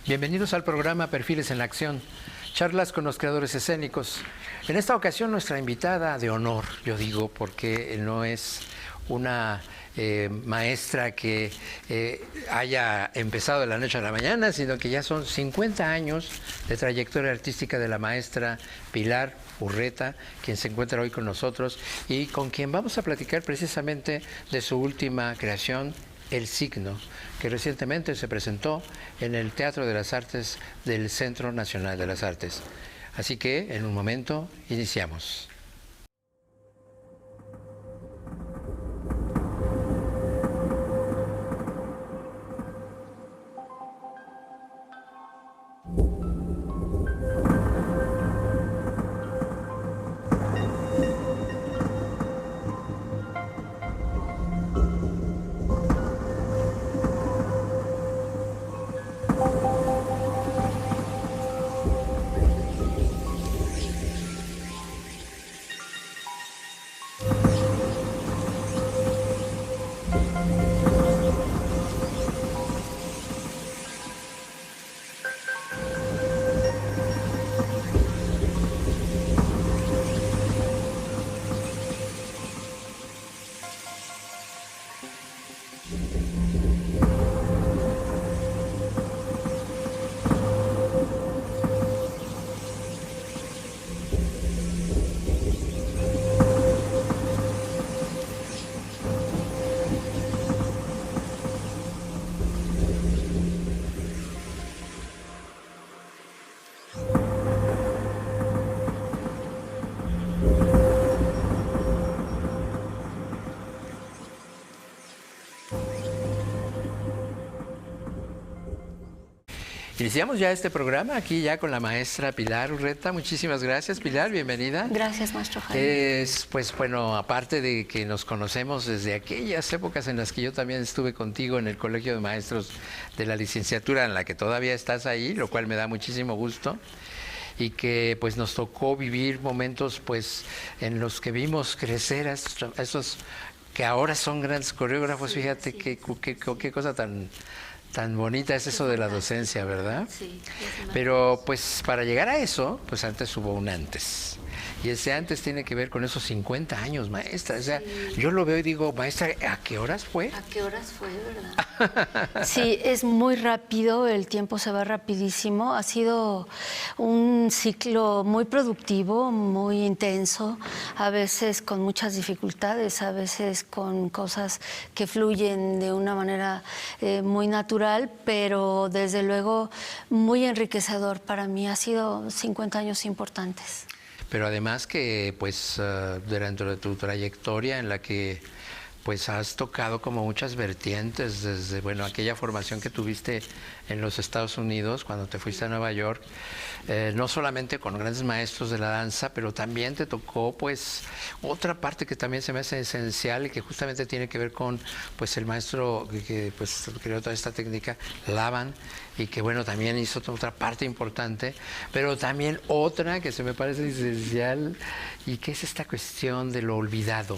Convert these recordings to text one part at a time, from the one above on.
Bienvenidos al programa Perfiles en la Acción, charlas con los creadores escénicos. En esta ocasión nuestra invitada de honor, yo digo, porque no es una maestra que haya empezado de la noche a la mañana, sino que ya son 50 años de trayectoria artística de la maestra Pilar Urreta, quien se encuentra hoy con nosotros y con quien vamos a platicar precisamente de su última creación, El Signo, que recientemente se presentó en el Teatro de las Artes del Centro Nacional de las Artes. Así que, en un momento, iniciamos. Iniciamos ya este programa aquí ya con la maestra Pilar Urreta. Muchísimas gracias, Pilar, bienvenida. Gracias, maestro Jaime. Pues bueno, aparte de que nos conocemos desde aquellas épocas en las que yo también estuve contigo en el Colegio de Maestros de la licenciatura, en la que todavía estás ahí, lo cual me da muchísimo gusto, y que pues nos tocó vivir momentos pues en los que vimos crecer a estos que ahora son grandes coreógrafos. Sí, fíjate sí. Qué cosa tan bonita es eso de la docencia, ¿verdad? Sí. Pero pues para llegar a eso, pues antes hubo un antes. Y ese antes tiene que ver con esos 50 años, maestra. O sea, sí. Yo lo veo y digo, maestra, ¿a qué horas fue? ¿A qué horas fue, verdad? Sí, es muy rápido, el tiempo se va rapidísimo. Ha sido un ciclo muy productivo, muy intenso, a veces con muchas dificultades, a veces con cosas que fluyen de una manera muy natural, pero desde luego muy enriquecedor para mí. Ha sido 50 años importantes. Pero además que, pues, dentro de tu trayectoria en la que, pues, has tocado como muchas vertientes, desde, bueno, aquella formación que tuviste en los Estados Unidos, cuando te fuiste a Nueva York, no solamente con grandes maestros de la danza, pero también te tocó, pues, otra parte que también se me hace esencial y que justamente tiene que ver con, pues, el maestro que pues, creó toda esta técnica, Laban, y que, bueno, también hizo otra parte importante, pero también otra que se me parece esencial, y que es esta cuestión de lo olvidado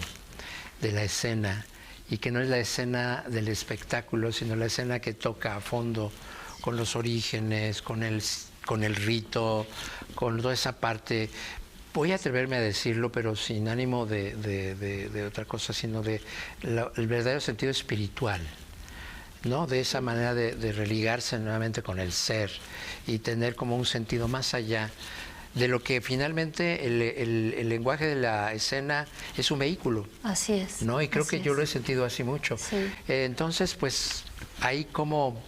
de la escena, y que no es la escena del espectáculo, sino la escena que toca a fondo con los orígenes, con el rito, con toda esa parte. Voy a atreverme a decirlo, pero sin ánimo de otra cosa, sino de el verdadero sentido espiritual, ¿no? De esa manera de religarse nuevamente con el ser y tener como un sentido más allá de lo que finalmente el lenguaje de la escena es un vehículo. Así es. ¿No? Y creo que yo lo he sentido así mucho. Sí. Entonces, pues, ahí ¿cómo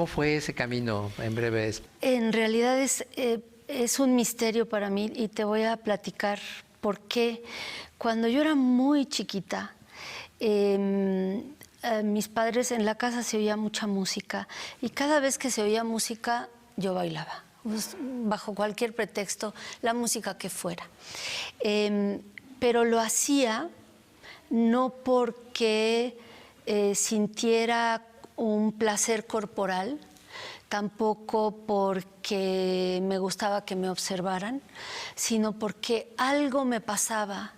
fue ese camino, en breve? En realidad es un misterio para mí y te voy a platicar por qué. Cuando yo era muy chiquita, mis padres, en la casa se oía mucha música y cada vez que se oía música yo bailaba, bajo cualquier pretexto, la música que fuera. Pero lo hacía no porque sintiera un placer corporal, tampoco porque me gustaba que me observaran, sino porque algo me pasaba,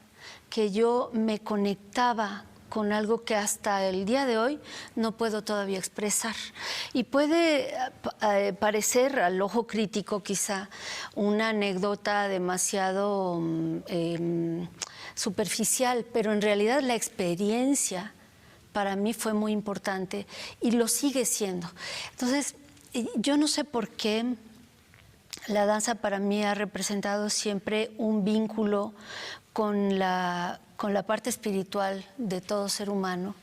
que yo me conectaba con algo que hasta el día de hoy no puedo todavía expresar. Y puede parecer al ojo crítico quizá una anécdota demasiado superficial, pero en realidad la experiencia para mí fue muy importante y lo sigue siendo. Entonces, yo no sé por qué la danza para mí ha representado siempre un vínculo con la parte espiritual de todo ser humano.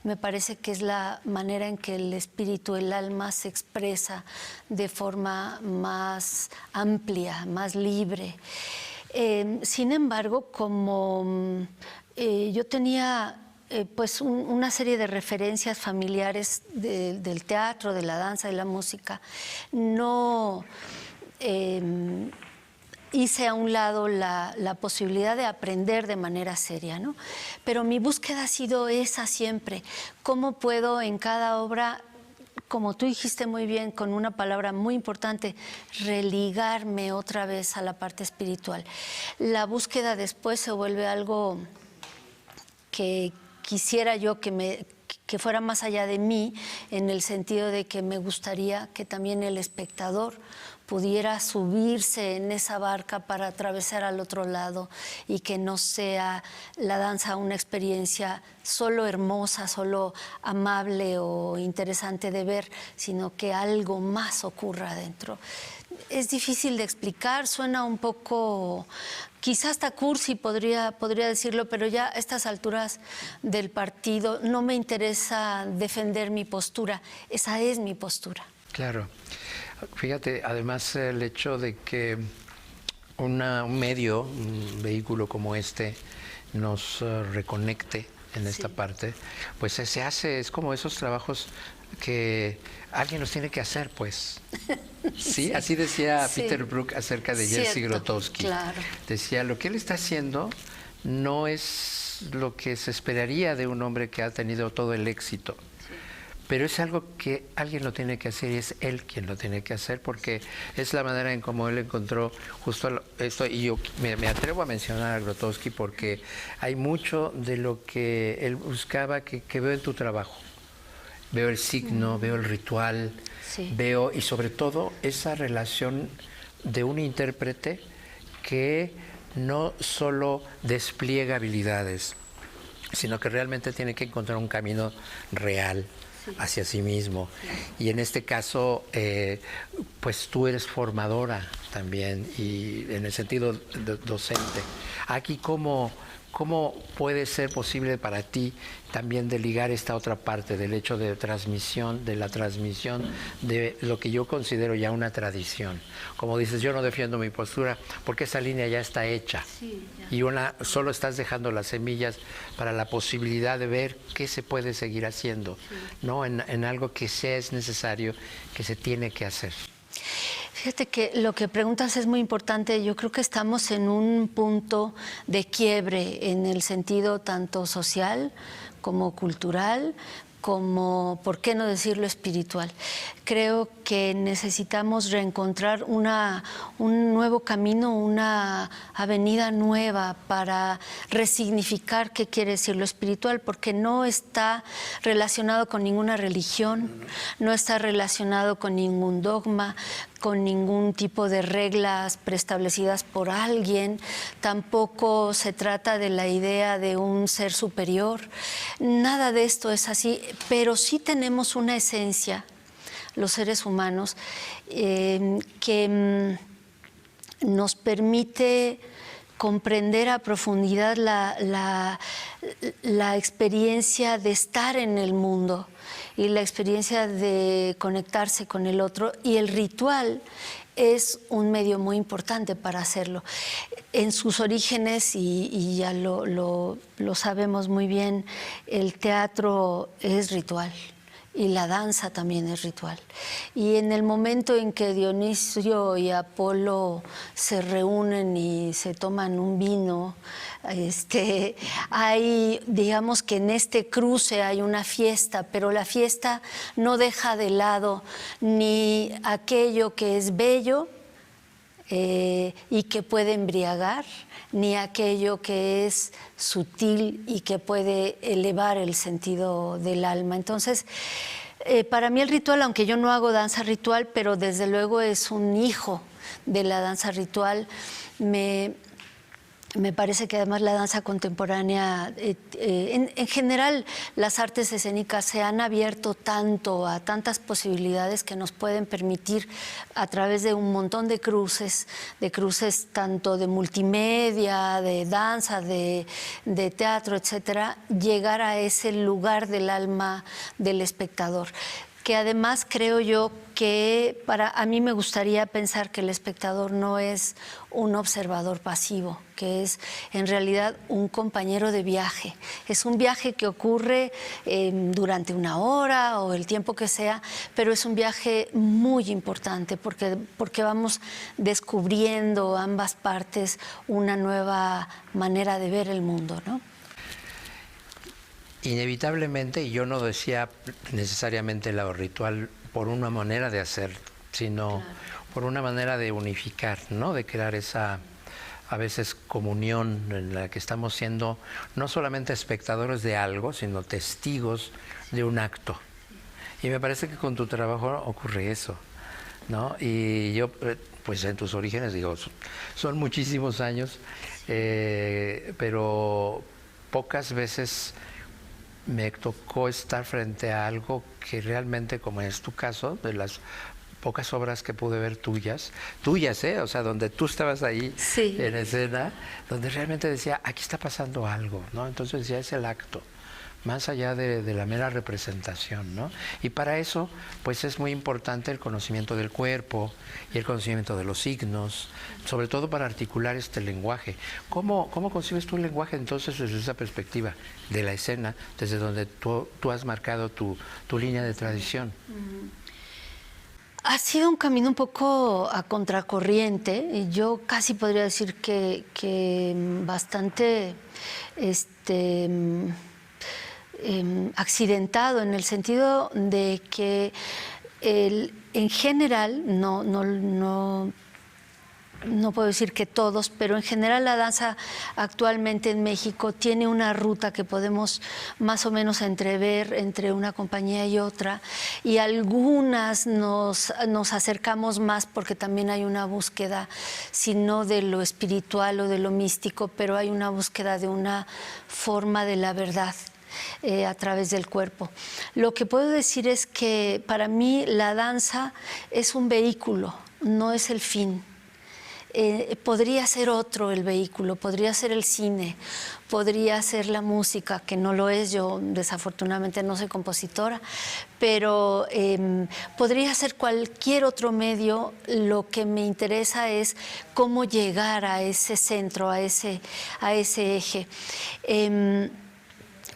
Me parece que es la manera en que el espíritu, el alma se expresa de forma más amplia, más libre. Sin embargo, como yo tenía pues una serie de referencias familiares del teatro, de la danza, de la música, no hice a un lado la posibilidad de aprender de manera seria, ¿no? Pero mi búsqueda ha sido esa siempre. ¿Cómo puedo en cada obra, como tú dijiste muy bien, con una palabra muy importante, religarme otra vez a la parte espiritual? La búsqueda después se vuelve algo que quisiera yo que fuera más allá de mí, en el sentido de que me gustaría que también el espectador pudiera subirse en esa barca para atravesar al otro lado y que no sea la danza una experiencia solo hermosa, solo amable o interesante de ver, sino que algo más ocurra adentro. Es difícil de explicar, suena un poco, quizás hasta cursi podría decirlo, pero ya a estas alturas del partido no me interesa defender mi postura, esa es mi postura. Claro. Fíjate, además el hecho de que un medio, un vehículo como este, nos reconecte en esta parte, pues se hace, es como esos trabajos que alguien los tiene que hacer, pues. Sí, así decía Peter Brook acerca de Jerzy Grotowski. Claro. Decía, lo que él está haciendo no es lo que se esperaría de un hombre que ha tenido todo el éxito. Pero es algo que alguien lo tiene que hacer y es él quien lo tiene que hacer, porque es la manera en cómo él encontró justo esto. Y yo me atrevo a mencionar a Grotowski porque hay mucho de lo que él buscaba que veo en tu trabajo. Veo el signo, veo el ritual, veo, y sobre todo esa relación de un intérprete que no solo despliega habilidades, sino que realmente tiene que encontrar un camino real hacia sí mismo. Y en este caso, pues tú eres formadora también, y en el sentido docente. Aquí, ¿cómo puede ser posible para ti también de ligar esta otra parte del hecho de transmisión, de la transmisión de lo que yo considero ya una tradición? Como dices, yo no defiendo mi postura porque esa línea ya está hecha. Sí, ya. Y solo estás dejando las semillas para la posibilidad de ver qué se puede seguir haciendo, ¿no? En algo que es necesario, que se tiene que hacer. Fíjate que lo que preguntas es muy importante. Yo creo que estamos en un punto de quiebre en el sentido tanto social como cultural, como, ¿por qué no decirlo, espiritual? Creo que necesitamos reencontrar un nuevo camino, una avenida nueva para resignificar qué quiere decir lo espiritual, porque no está relacionado con ninguna religión, no está relacionado con ningún dogma, con ningún tipo de reglas preestablecidas por alguien, tampoco se trata de la idea de un ser superior, nada de esto es así, pero sí tenemos una esencia, los seres humanos, que nos permite comprender a profundidad la experiencia de estar en el mundo y la experiencia de conectarse con el otro, y el ritual es un medio muy importante para hacerlo. En sus orígenes, y ya lo sabemos muy bien, el teatro es ritual y la danza también es ritual. Y en el momento en que Dionisio y Apolo se reúnen y se toman un vino, hay, digamos que en este cruce hay una fiesta, pero la fiesta no deja de lado ni aquello que es bello, y que puede embriagar, ni aquello que es sutil y que puede elevar el sentido del alma. Entonces, para mí el ritual, aunque yo no hago danza ritual, pero desde luego es un hijo de la danza ritual, me parece que además la danza contemporánea, en general las artes escénicas se han abierto tanto a tantas posibilidades que nos pueden permitir a través de un montón de cruces tanto de multimedia, de danza, de teatro, etcétera, llegar a ese lugar del alma del espectador. Que además creo yo que a mí me gustaría pensar que el espectador no es un observador pasivo, que es en realidad un compañero de viaje. Es un viaje que ocurre durante una hora o el tiempo que sea, pero es un viaje muy importante porque vamos descubriendo ambas partes una nueva manera de ver el mundo, ¿no? Inevitablemente, y yo no decía necesariamente lo ritual por una manera de hacer, sino por una manera de unificar, ¿no? De crear esa, a veces, comunión en la que estamos siendo no solamente espectadores de algo, sino testigos de un acto. Y me parece que con tu trabajo ocurre eso, ¿no? Y yo, pues en tus orígenes, digo, son muchísimos años, pero pocas veces me tocó estar frente a algo que realmente, como es tu caso, de las pocas obras que pude ver tuyas, o sea, donde tú estabas ahí en escena, donde realmente decía, aquí está pasando algo, ¿no? Entonces decía, es el acto, más allá de la mera representación, ¿no? Y para eso, pues es muy importante el conocimiento del cuerpo y el conocimiento de los signos, sobre todo para articular este lenguaje. ¿Cómo concibes tú el lenguaje entonces desde esa perspectiva de la escena, desde donde tú has marcado tu línea de tradición? Ha sido un camino un poco a contracorriente, y yo casi podría decir que bastante accidentado, en el sentido de que en general, no puedo decir que todos, pero en general la danza actualmente en México tiene una ruta que podemos más o menos entrever entre una compañía y otra, y algunas nos acercamos más porque también hay una búsqueda, si no de lo espiritual o de lo místico, pero hay una búsqueda de una forma de la verdad. A través del cuerpo. Lo que puedo decir es que para mí la danza es un vehículo, no es el fin. Podría ser otro el vehículo, podría ser el cine, podría ser la música, que no lo es, yo desafortunadamente no soy compositora, pero podría ser cualquier otro medio. Lo que me interesa es cómo llegar a ese centro, a ese eje.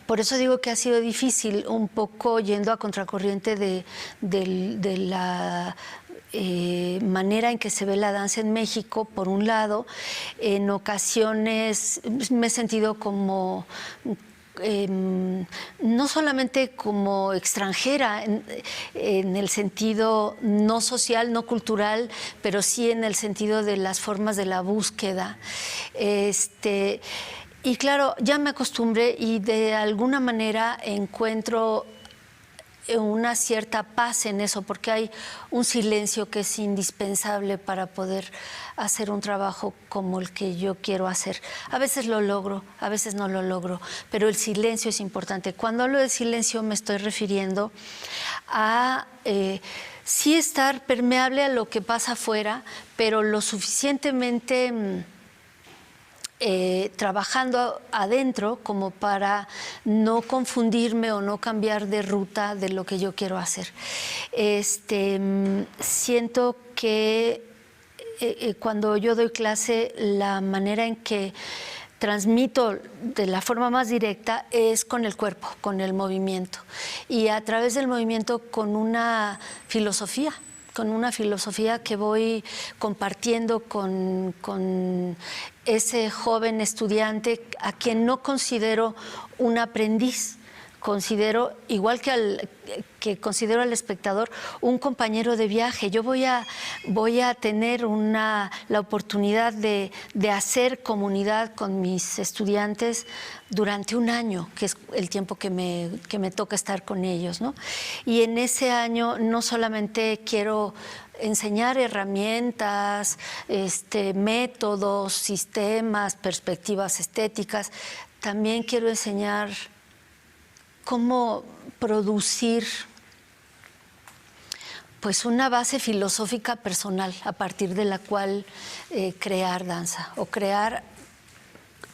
Por eso digo que ha sido difícil, un poco yendo a contracorriente de la manera en que se ve la danza en México. Por un lado, en ocasiones me he sentido como no solamente como extranjera en el sentido no social, no cultural, pero sí en el sentido de las formas de la búsqueda. Y claro, ya me acostumbré y de alguna manera encuentro una cierta paz en eso, porque hay un silencio que es indispensable para poder hacer un trabajo como el que yo quiero hacer. A veces lo logro, a veces no lo logro, pero el silencio es importante. Cuando hablo de silencio me estoy refiriendo a sí estar permeable a lo que pasa afuera, pero lo suficientemente trabajando adentro como para no confundirme o no cambiar de ruta de lo que yo quiero hacer. Siento que cuando yo doy clase, la manera en que transmito de la forma más directa es con el cuerpo, con el movimiento, y a través del movimiento con una filosofía que voy compartiendo con ese joven estudiante a quien no considero un aprendiz, considero, igual que considero al espectador, un compañero de viaje. Yo voy a tener la oportunidad de hacer comunidad con mis estudiantes durante un año, que es el tiempo que me toca estar con ellos, ¿no? Y en ese año no solamente quiero enseñar herramientas, métodos, sistemas, perspectivas estéticas, también quiero enseñar cómo producir pues una base filosófica personal a partir de la cual crear danza o crear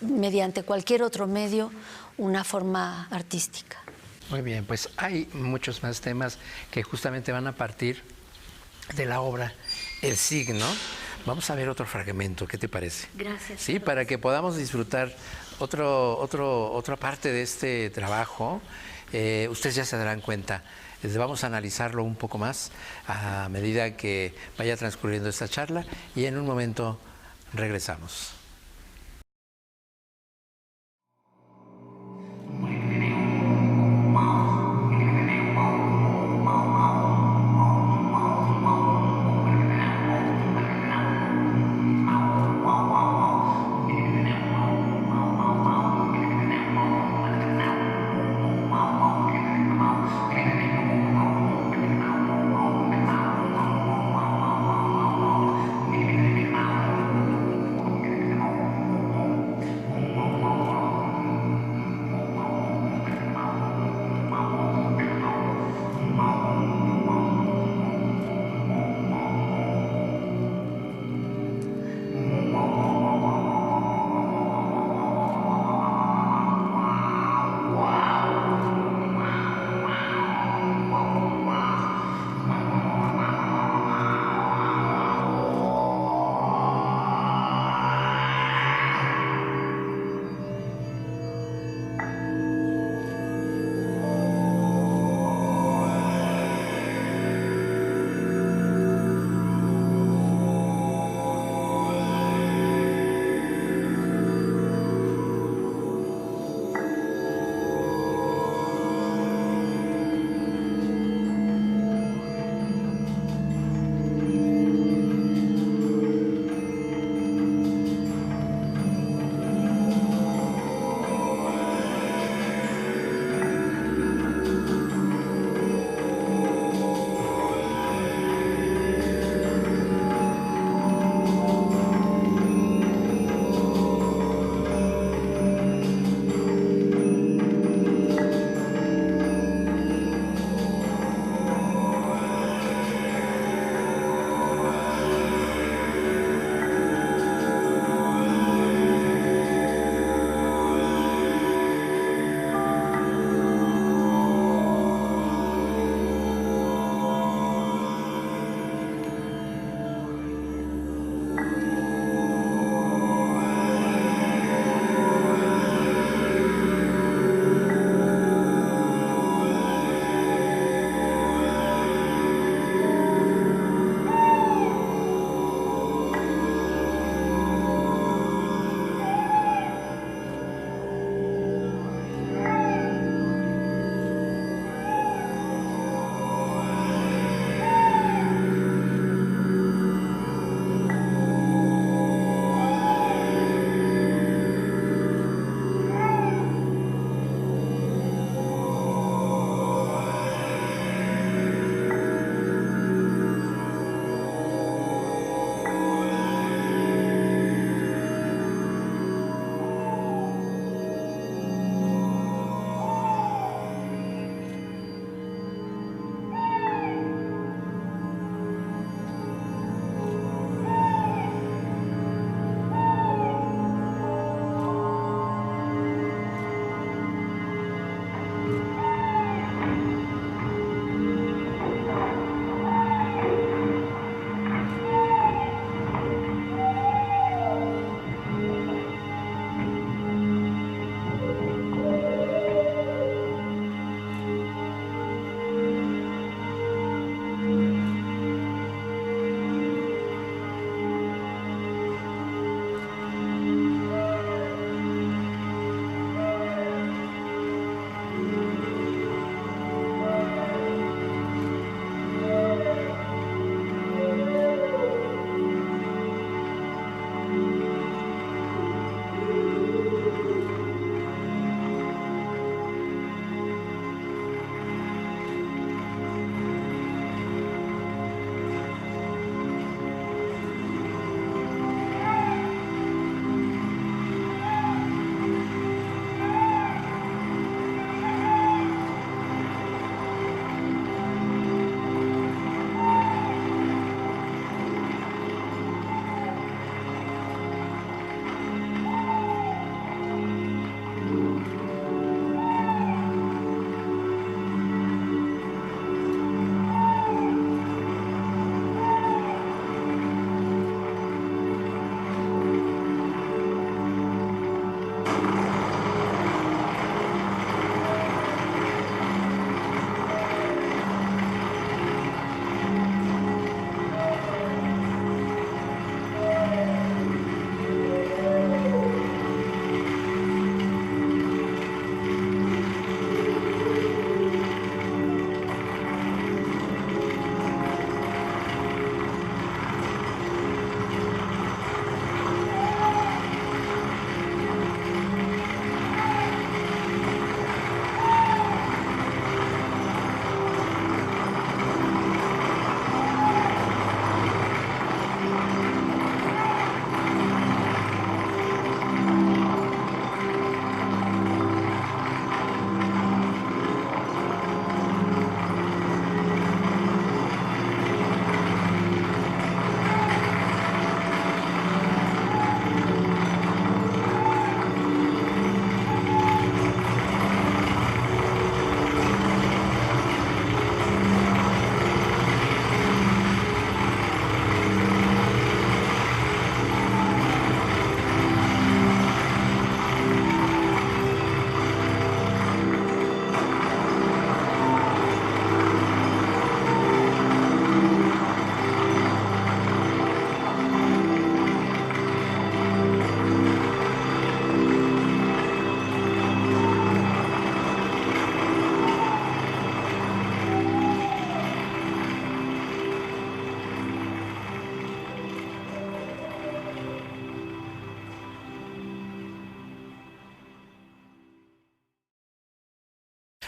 mediante cualquier otro medio una forma artística. Muy bien, pues hay muchos más temas que justamente van a partir de la obra El Signo. Vamos a ver otro fragmento, ¿qué te parece? Gracias. Sí, para que podamos disfrutar otra parte de este trabajo. Ustedes ya se darán cuenta. Vamos a analizarlo un poco más a medida que vaya transcurriendo esta charla y en un momento regresamos.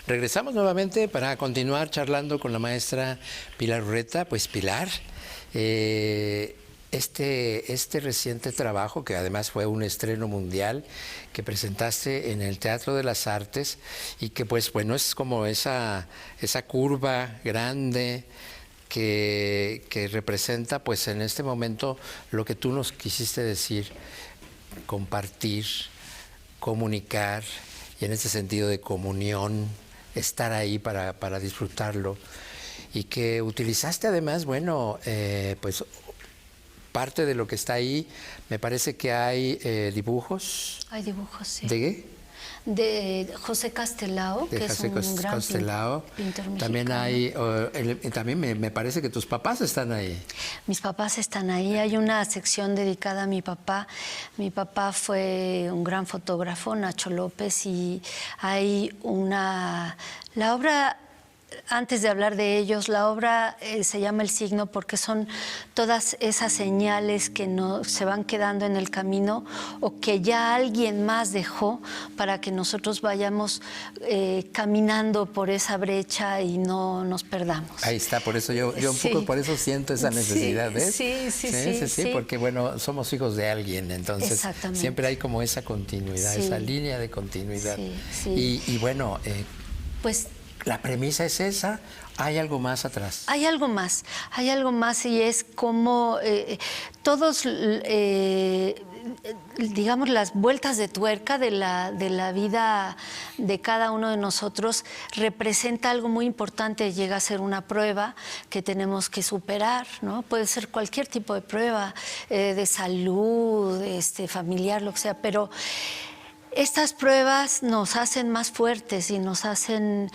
Regresamos nuevamente para continuar charlando con la maestra Pilar Urreta. Pues Pilar, este reciente trabajo, que además fue un estreno mundial, que presentaste en el Teatro de las Artes y que pues bueno, es como esa curva grande que representa pues en este momento lo que tú nos quisiste decir, compartir, comunicar, y en ese sentido de comunión, estar ahí para disfrutarlo, y que utilizaste además, bueno, pues parte de lo que está ahí, me parece que hay dibujos. Hay dibujos, sí. ¿De qué? De José Castelao, que es un gran Castelao. Pintor mexicano. También hay, también me parece que tus papás están ahí. Mis papás están ahí. Hay una sección dedicada a mi papá. Mi papá fue un gran fotógrafo, Nacho López, y hay la obra. Antes de hablar de ellos, la obra se llama El Signo porque son todas esas señales que se van quedando en el camino o que ya alguien más dejó para que nosotros vayamos caminando por esa brecha y no nos perdamos. Ahí está, por eso yo un poco por eso siento esa necesidad, ¿ves? Sí, porque bueno, somos hijos de alguien, entonces siempre hay como esa continuidad, esa línea de continuidad. Y bueno, pues la premisa es esa, ¿hay algo más atrás? Hay algo más y es como todos, digamos, las vueltas de tuerca de la vida de cada uno de nosotros representa algo muy importante, llega a ser una prueba que tenemos que superar, ¿no? Puede ser cualquier tipo de prueba, de salud, familiar, lo que sea, pero estas pruebas nos hacen más fuertes y nos hacen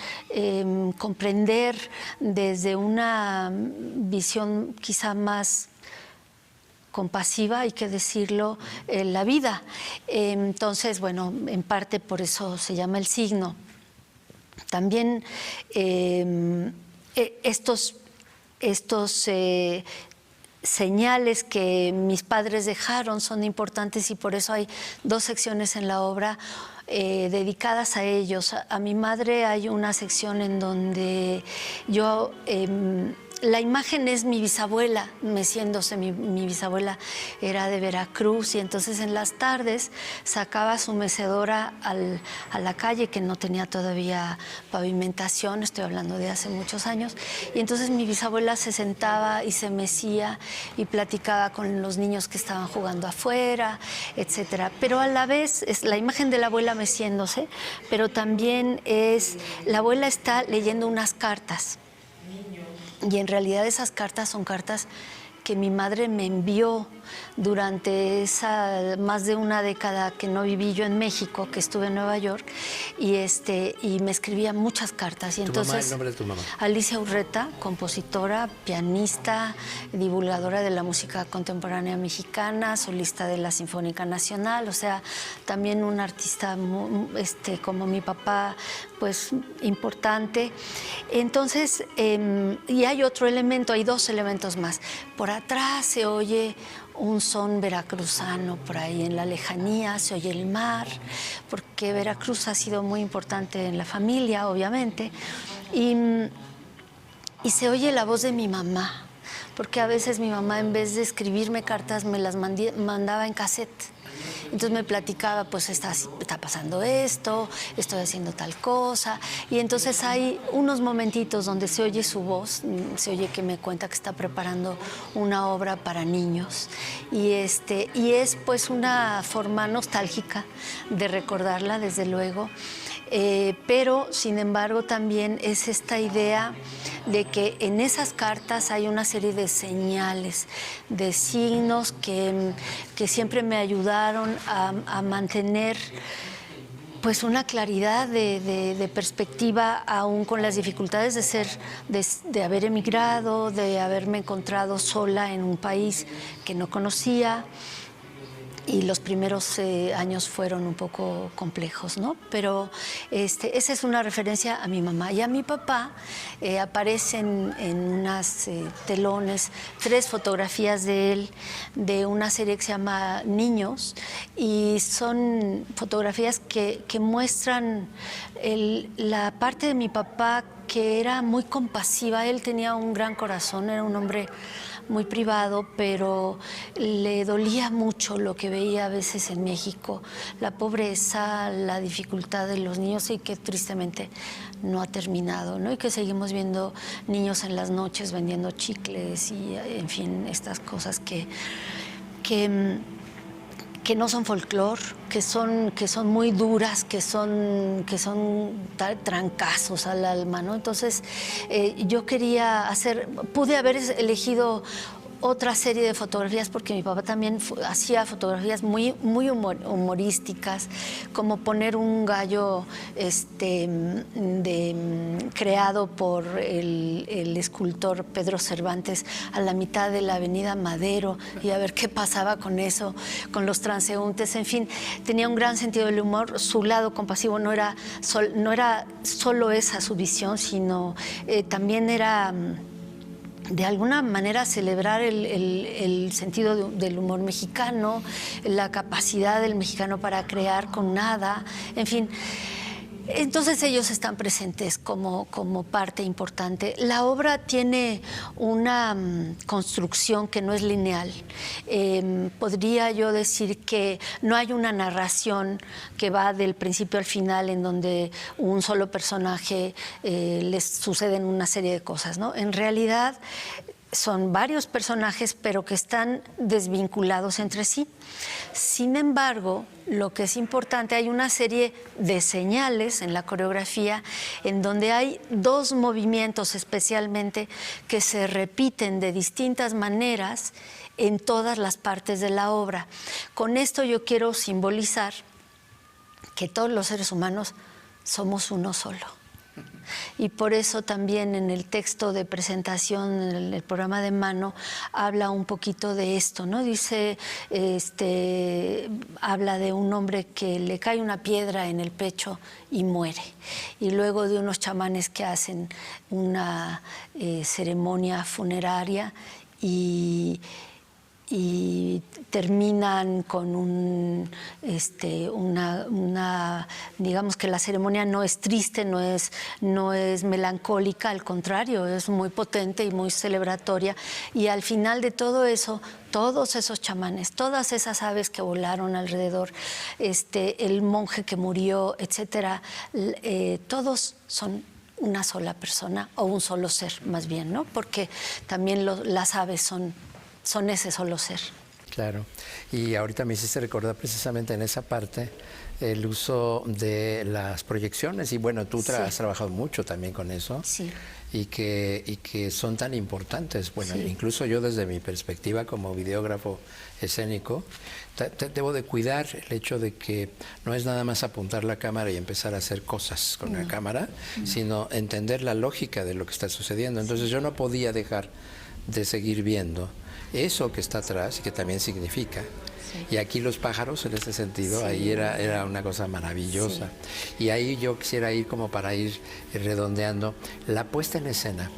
comprender desde una visión quizá más compasiva, hay que decirlo, la vida. Entonces, bueno, en parte por eso se llama El Signo. También estos señales que mis padres dejaron son importantes y por eso hay 2 secciones en la obra dedicadas a ellos. A mi madre hay una sección en donde yo... la imagen es mi bisabuela meciéndose. Mi bisabuela era de Veracruz y entonces en las tardes sacaba su mecedora a la calle, que no tenía todavía pavimentación, estoy hablando de hace muchos años, y entonces mi bisabuela se sentaba y se mecía y platicaba con los niños que estaban jugando afuera, etcétera. Pero a la vez es la imagen de la abuela meciéndose, pero también la abuela está leyendo unas cartas. Y en realidad esas cartas son cartas que mi madre me envió durante esa más de una década que no viví yo en México, que estuve en Nueva York, y me escribía muchas cartas. Y entonces, mamá, ¿el nombre de tu mamá? Alicia Urreta, compositora, pianista, divulgadora de la música contemporánea mexicana, solista de la Sinfónica Nacional, o sea, también un artista como mi papá, pues importante. Entonces, y hay otro elemento, hay 2 elementos más. Por atrás se oye un son veracruzano, por ahí en la lejanía se oye el mar, porque Veracruz ha sido muy importante en la familia, obviamente, y se oye la voz de mi mamá, porque a veces mi mamá, en vez de escribirme cartas, me las mandaba en cassette. Entonces me platicaba, pues está pasando esto, estoy haciendo tal cosa. Y entonces hay unos momentitos donde se oye su voz, se oye que me cuenta que está preparando una obra para niños. Y es pues una forma nostálgica de recordarla, desde luego. Pero, sin embargo, también es esta idea de que en esas cartas hay una serie de señales, de signos que siempre me ayudaron a mantener pues una claridad de perspectiva, aún con las dificultades de haber emigrado, de haberme encontrado sola en un país que no conocía. y los primeros años fueron un poco complejos, ¿no? Pero esa es una referencia a mi mamá. Y a mi papá aparecen en unas telones 3 fotografías de él, de una serie que se llama Niños, y son fotografías que muestran la parte de mi papá que era muy compasiva. Él tenía un gran corazón, era un hombre muy privado, pero le dolía mucho lo que veía a veces en México, la pobreza, la dificultad de los niños, y que tristemente no ha terminado, ¿no? Y que seguimos viendo niños en las noches vendiendo chicles y, en fin, estas cosas que no son folclore, que son muy duras, que son trancazos al alma, ¿no? Entonces, yo quería pude haber elegido otra serie de fotografías, porque mi papá también hacía fotografías muy humorísticas, como poner un gallo creado por el escultor Pedro Cervantes a la mitad de la avenida Madero, y a ver qué pasaba con eso, con los transeúntes. En fin, tenía un gran sentido del humor. Su lado compasivo no era solo esa su visión, sino también era de alguna manera celebrar el sentido del humor mexicano, la capacidad del mexicano para crear con nada, en fin. Entonces ellos están presentes como parte importante. La obra tiene una construcción que no es lineal. Podría yo decir que no hay una narración que va del principio al final, en donde un solo personaje les suceden una serie de cosas, ¿no? En realidad son varios personajes, pero que están desvinculados entre sí. Sin embargo, lo que es importante, hay una serie de señales en la coreografía en donde hay 2 movimientos especialmente que se repiten de distintas maneras en todas las partes de la obra. Con esto yo quiero simbolizar que todos los seres humanos somos uno solo. Y por eso también en el texto de presentación, en el programa de Mano, habla un poquito de esto, ¿no? Dice, habla de un hombre que le cae una piedra en el pecho y muere. Y luego de unos chamanes que hacen una ceremonia funeraria y terminan con digamos que la ceremonia no es triste, no es melancólica, al contrario, es muy potente y muy celebratoria. Y al final de todo eso, todos esos chamanes, todas esas aves que volaron alrededor, el monje que murió, etcétera, todos son una sola persona, o un solo ser más bien, ¿no? Porque también las aves son ese solo ser. Claro. Y ahorita me hiciste recordar precisamente en esa parte el uso de las proyecciones. Y bueno, tú has trabajado mucho también con eso. Sí. Y que son tan importantes. Bueno, incluso yo desde mi perspectiva como videógrafo escénico, debo de cuidar el hecho de que no es nada más apuntar la cámara y empezar a hacer cosas con la cámara, sino entender la lógica de lo que está sucediendo. Entonces yo no podía dejar de seguir viendo eso que está atrás y que también significa. Y aquí los pájaros, en este sentido, ahí era una cosa maravillosa. Y ahí yo quisiera ir como para ir redondeando la puesta en escena,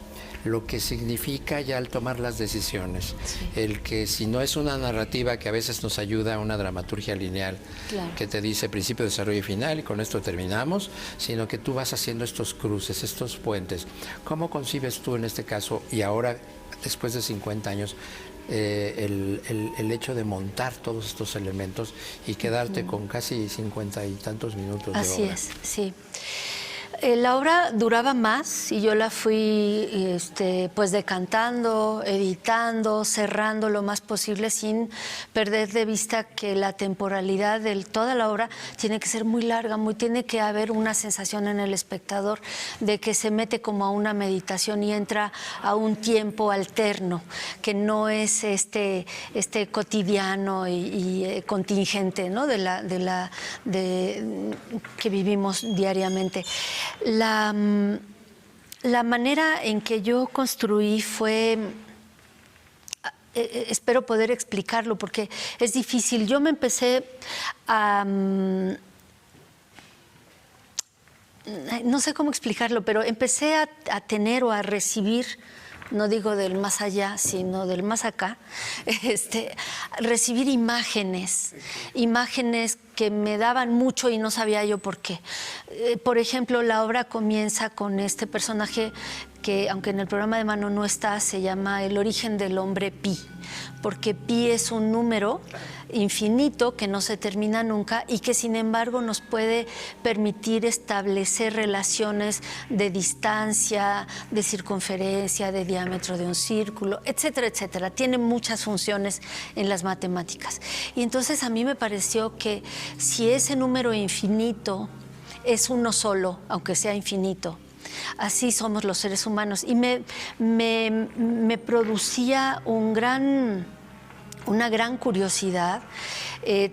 lo que significa ya al tomar las decisiones, el que si no es una narrativa que a veces nos ayuda a una dramaturgia lineal, que te dice principio, desarrollo y final, y con esto terminamos, sino que tú vas haciendo estos cruces, estos puentes. ¿Cómo concibes tú en este caso, y ahora, después de 50 años, el hecho de montar todos estos elementos y quedarte con casi 50 y tantos minutos de obra? Así es, sí. La obra duraba más y yo la fui pues decantando, editando, cerrando lo más posible sin perder de vista que la temporalidad de toda la obra tiene que ser muy larga, tiene que haber una sensación en el espectador de que se mete como a una meditación y entra a un tiempo alterno, que no es este cotidiano y contingente, ¿no? que vivimos diariamente. La manera en que yo construí fue espero poder explicarlo porque es difícil. Yo me empecé a... no sé cómo explicarlo, pero empecé a tener o a recibir, no digo del más allá, sino del más acá, recibir imágenes que me daban mucho y no sabía yo por qué. Por ejemplo, la obra comienza con este personaje que, aunque en el programa de Mano no está, se llama El origen del hombre Pi, porque Pi es un número infinito que no se termina nunca y que sin embargo nos puede permitir establecer relaciones de distancia, de circunferencia, de diámetro de un círculo, etcétera, etcétera. Tiene muchas funciones en las matemáticas. Y entonces a mí me pareció que si ese número infinito es uno solo, aunque sea infinito, así somos los seres humanos. Y me producía una gran curiosidad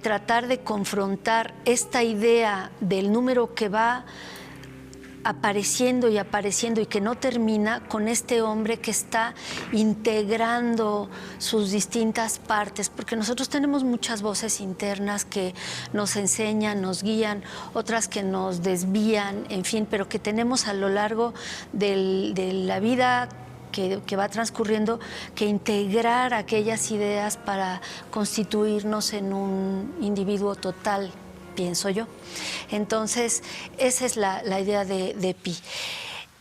tratar de confrontar esta idea del número que va apareciendo y apareciendo y que no termina con este hombre que está integrando sus distintas partes, porque nosotros tenemos muchas voces internas que nos enseñan, nos guían, otras que nos desvían, en fin, pero que tenemos a lo largo de la vida que va transcurriendo, que integrar aquellas ideas para constituirnos en un individuo total, pienso yo. Entonces, esa es la idea de Pi.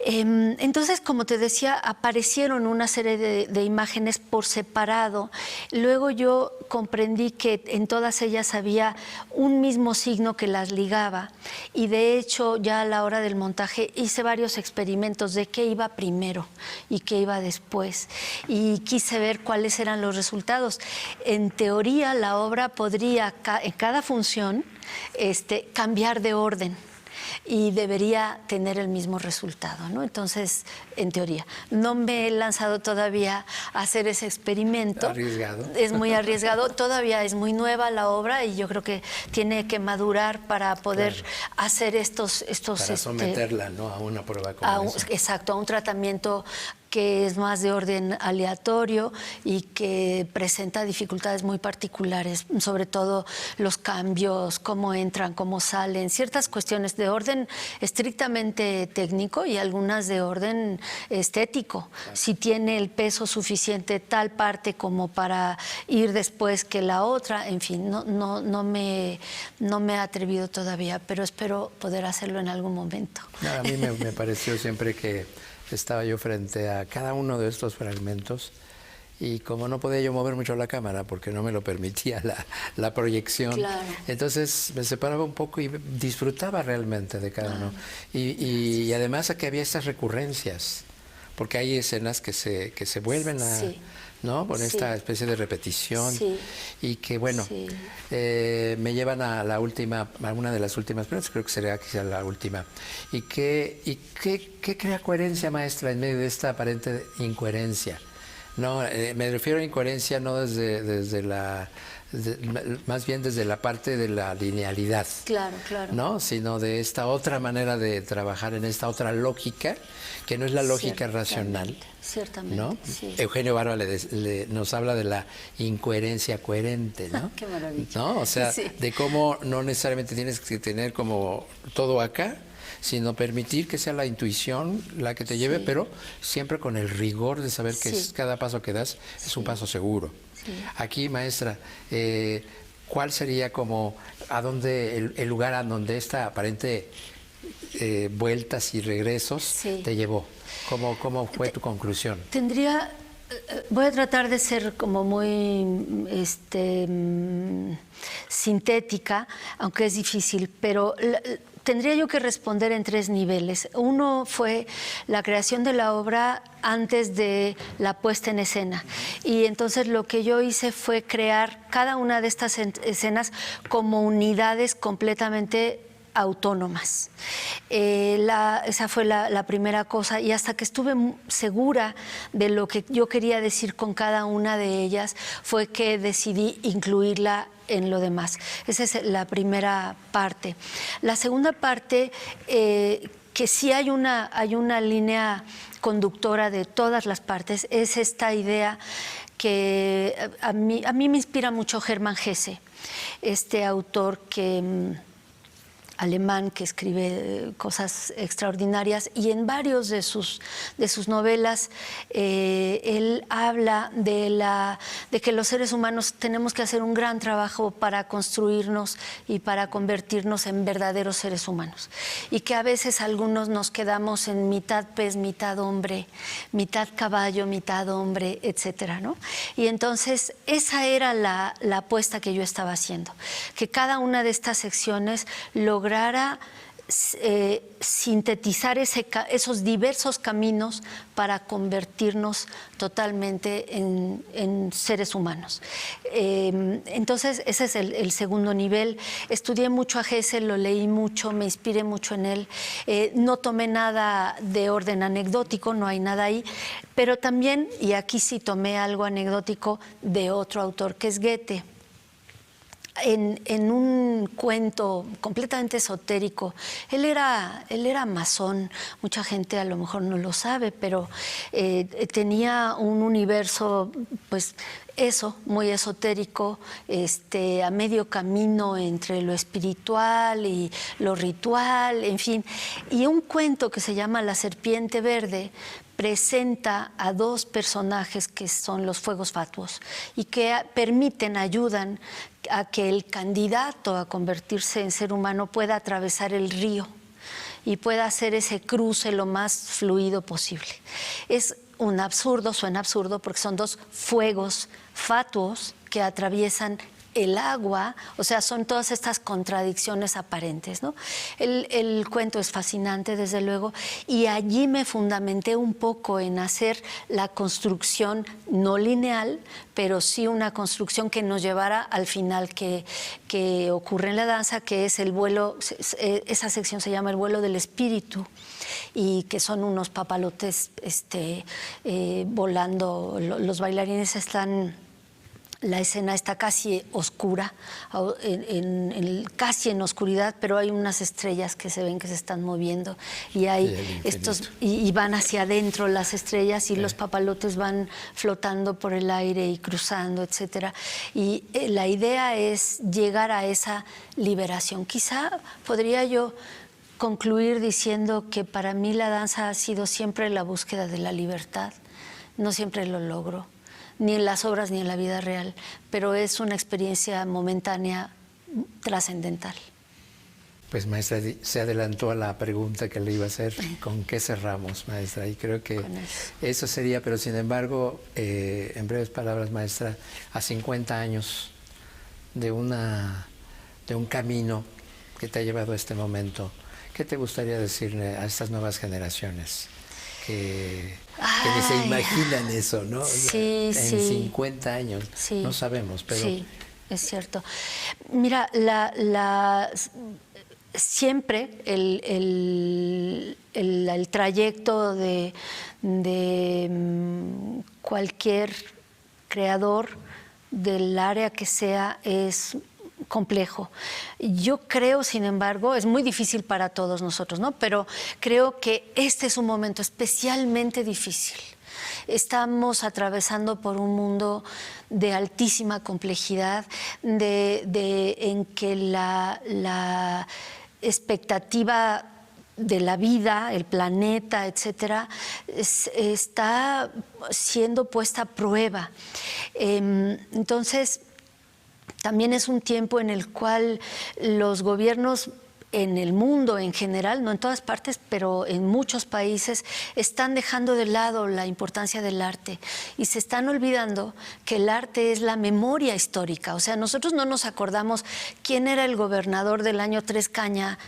Entonces, como te decía, aparecieron una serie de imágenes por separado. Luego yo comprendí que en todas ellas había un mismo signo que las ligaba. Y de hecho, ya a la hora del montaje hice varios experimentos de qué iba primero y qué iba después. Y quise ver cuáles eran los resultados. En teoría, la obra podría, en cada función, cambiar de orden y debería tener el mismo resultado, ¿no? Entonces, en teoría, no me he lanzado todavía a hacer ese experimento. Arriesgado. Es muy arriesgado, todavía es muy nueva la obra y yo creo que tiene que madurar para poder hacer estos para someterla, ¿no?, a una prueba como esa. Exacto, a un tratamiento que es más de orden aleatorio y que presenta dificultades muy particulares, sobre todo los cambios, cómo entran, cómo salen, ciertas cuestiones de orden estrictamente técnico y algunas de orden estético. Si tiene el peso suficiente tal parte como para ir después que la otra, en fin, no me he atrevido todavía, pero espero poder hacerlo en algún momento. No, a mí me pareció siempre que estaba yo frente a cada uno de estos fragmentos y como no podía yo mover mucho la cámara porque no me lo permitía la proyección, claro, entonces me separaba un poco y disfrutaba realmente de cada uno. Y además que había estas recurrencias, porque hay escenas que se vuelven a... Sí. ¿no? Con esta especie de repetición y que, bueno, me llevan a la última, a una de las últimas preguntas, creo que sería quizá la última. ¿Y qué crea coherencia, maestra, en medio de esta aparente incoherencia? No, me refiero a incoherencia no desde más bien desde la parte de la linealidad. Claro, claro. ¿No? Sino de esta otra manera de trabajar, en esta otra lógica, que no es la lógica racional. Ciertamente, ¿no? Sí. Eugenio Barba nos habla de la incoherencia coherente, ¿no? Qué maravilla. ¿No? O sea, de cómo no necesariamente tienes que tener como todo acá, sino permitir que sea la intuición la que te lleve, pero siempre con el rigor de saber que cada paso que das es un paso seguro. Sí. Aquí, maestra, ¿cuál sería como el lugar a donde esta aparente vueltas y regresos te llevó? ¿Cómo fue tu conclusión? Voy a tratar de ser como muy sintética, aunque es difícil, pero tendría yo que responder en 3 niveles. Uno fue la creación de la obra antes de la puesta en escena. Y entonces lo que yo hice fue crear cada una de estas escenas como unidades completamente autónomas. Esa fue la primera cosa, y hasta que estuve segura de lo que yo quería decir con cada una de ellas fue que decidí incluirla en lo demás. Esa es la primera parte. La segunda parte, que sí hay una línea conductora de todas las partes, es esta idea que a mí me inspira mucho Hermann Hesse, este autor alemán que escribe cosas extraordinarias, y en varios de sus novelas él habla de que los seres humanos tenemos que hacer un gran trabajo para construirnos y para convertirnos en verdaderos seres humanos, y que a veces algunos nos quedamos en mitad pez, mitad hombre, mitad caballo, mitad hombre, etcétera, ¿no? Y entonces esa era la apuesta que yo estaba haciendo, que cada una de estas secciones lograra sintetizar esos diversos caminos para convertirnos totalmente en seres humanos. Entonces ese es el segundo nivel. Estudié mucho a Hesse, lo leí mucho, me inspiré mucho en él. No tomé nada de orden anecdótico, no hay nada ahí, pero también, y aquí sí tomé algo anecdótico de otro autor que es Goethe. En un cuento completamente esotérico, él era masón, mucha gente a lo mejor no lo sabe, pero tenía un universo, pues eso, muy esotérico, a medio camino entre lo espiritual y lo ritual, en fin. Y un cuento que se llama La serpiente verde presenta a dos personajes que son los fuegos fatuos y que ayudan a que el candidato a convertirse en ser humano pueda atravesar el río y pueda hacer ese cruce lo más fluido posible. Es un absurdo, suena absurdo porque son dos fuegos fatuos que atraviesan el agua, o sea, son todas estas contradicciones aparentes, ¿no? El cuento es fascinante, desde luego, y allí me fundamenté un poco en hacer la construcción no lineal, pero sí una construcción que nos llevara al final que ocurre en la danza, que es el vuelo. Esa sección se llama el vuelo del espíritu, y que son unos papalotes volando. Los bailarines están... La escena está casi oscura, casi en oscuridad, pero hay unas estrellas que se ven que se están moviendo y hay y van hacia adentro las estrellas y los papalotes van flotando por el aire y cruzando, etcétera. Y la idea es llegar a esa liberación. Quizá podría yo concluir diciendo que para mí la danza ha sido siempre la búsqueda de la libertad. No siempre lo logro, ni en las obras ni en la vida real, pero es una experiencia momentánea, trascendental. Pues, maestra, se adelantó a la pregunta que le iba a hacer. ¿Con qué cerramos, maestra? Y creo que eso sería, pero sin embargo, en breves palabras, maestra, a 50 años de un camino que te ha llevado a este momento, ¿qué te gustaría decirle a estas nuevas generaciones? Que ni se imaginan eso, ¿no? Sí, en 50 años, sí, no sabemos, pero... Sí, es cierto. Mira, siempre el trayecto de cualquier creador del área que sea es complejo. Yo creo, sin embargo, es muy difícil para todos nosotros, ¿no? Pero creo que este es un momento especialmente difícil. Estamos atravesando por un mundo de altísima complejidad, en que la expectativa de la vida, el planeta, etcétera, está siendo puesta a prueba. Entonces, también es un tiempo en el cual los gobiernos en el mundo en general, no en todas partes, pero en muchos países, están dejando de lado la importancia del arte y se están olvidando que el arte es la memoria histórica. O sea, nosotros no nos acordamos quién era el gobernador del año Tres Caña,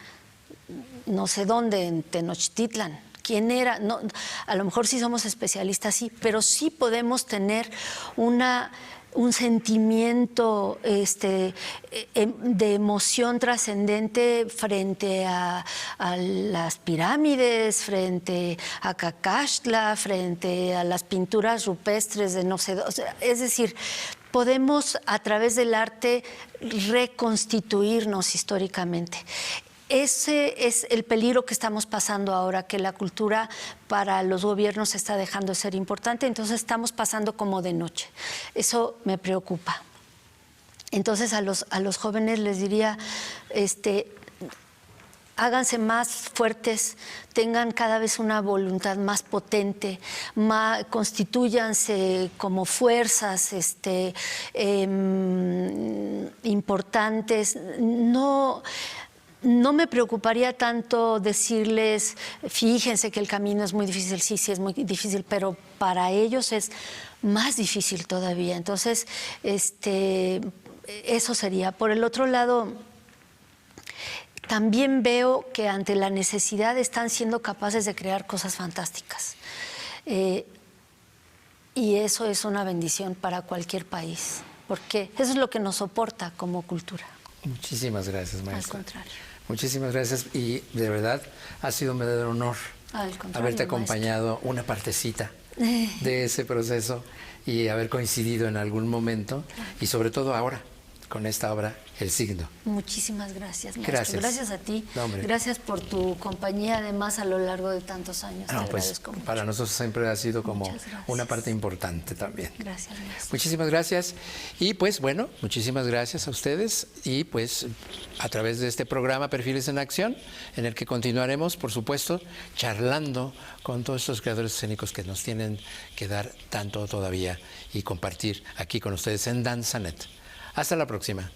no sé dónde, en Tenochtitlan. ¿Quién era? No, a lo mejor sí somos especialistas, sí, pero sí podemos tener un sentimiento de emoción trascendente frente a las pirámides, frente a Cacaxtla, frente a las pinturas rupestres de no sé dónde. O sea, es decir, podemos a través del arte reconstituirnos históricamente. ese es el peligro que estamos pasando ahora, que la cultura para los gobiernos está dejando de ser importante, entonces estamos pasando como de noche. Eso me preocupa. Entonces a los jóvenes les diría, háganse más fuertes, tengan cada vez una voluntad más potente, constitúyanse como fuerzas importantes. No me preocuparía tanto decirles, fíjense que el camino es muy difícil, sí es muy difícil, pero para ellos es más difícil todavía. Entonces, eso sería. Por el otro lado, también veo que ante la necesidad están siendo capaces de crear cosas fantásticas. Y eso es una bendición para cualquier país, porque eso es lo que nos soporta como cultura. Muchísimas gracias, maestra. Al contrario. Muchísimas gracias y de verdad ha sido un verdadero honor haberte acompañado una partecita de ese proceso y haber coincidido en algún momento y sobre todo ahora con esta obra, El Signo. Muchísimas gracias, maestro. Gracias A ti. No, gracias por tu compañía, además, a lo largo de tantos años. No, te pues, agradezco mucho. Para nosotros siempre ha sido como una parte importante también. Gracias, maestro. Muchísimas gracias. Y pues bueno, muchísimas gracias a ustedes. Y pues a través de este programa Perfiles en Acción, en el que continuaremos, por supuesto, charlando con todos estos creadores escénicos que nos tienen que dar tanto todavía y compartir aquí con ustedes en Danzanet. Hasta la próxima.